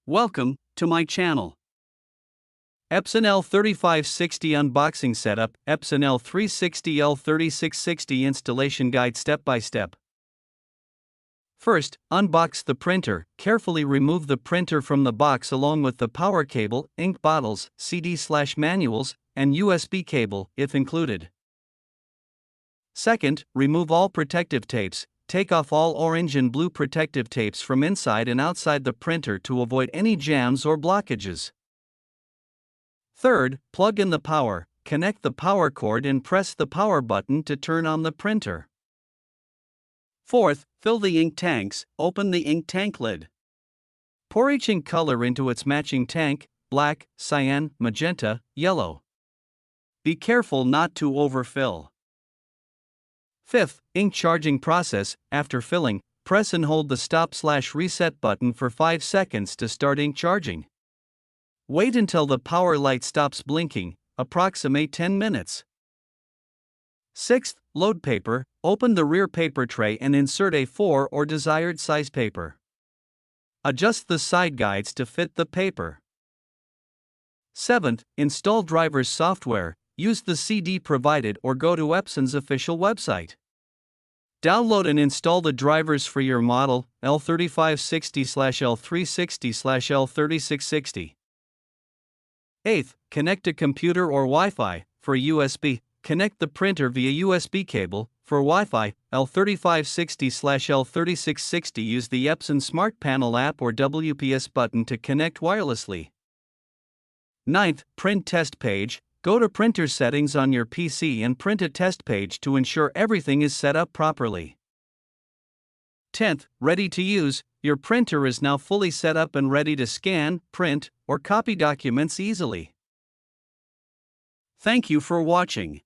Welcome to my channel. Epson L3560 Unboxing Setup, Epson L360 L3660 Installation Guide Step by Step. First, unbox the printer. Carefully remove the printer from the box along with the power cable, ink bottles, CD/manuals, and USB cable, if included. Second, remove all protective tapes. Take off all orange and blue protective tapes from inside and outside the printer to avoid any jams or blockages. Third, plug in the power, connect the power cord and press the power button to turn on the printer. Fourth, fill the ink tanks. Open the ink tank lid. Pour each ink color into its matching tank: black, cyan, magenta, yellow. Be careful not to overfill. Fifth, ink charging process. After filling, press and hold the stop/reset button for 5 seconds to start ink charging. Wait until the power light stops blinking, approximate 10 minutes. Sixth, load paper. Open the rear paper tray and insert A4 or desired size paper. Adjust the side guides to fit the paper. Seventh, install driver's software. Use the CD provided or go to Epson's official website. Download and install the drivers for your model, L3560/L360/L3660. Eighth, connect a computer or Wi-Fi. For USB, connect the printer via USB cable. For Wi-Fi, L3560/L3660 use the Epson Smart Panel app or WPS button to connect wirelessly. Ninth, print test page. Go to printer settings on your PC and print a test page to ensure everything is set up properly. 10th, ready to use. Your printer is now fully set up and ready to scan, print, or copy documents easily. Thank you for watching.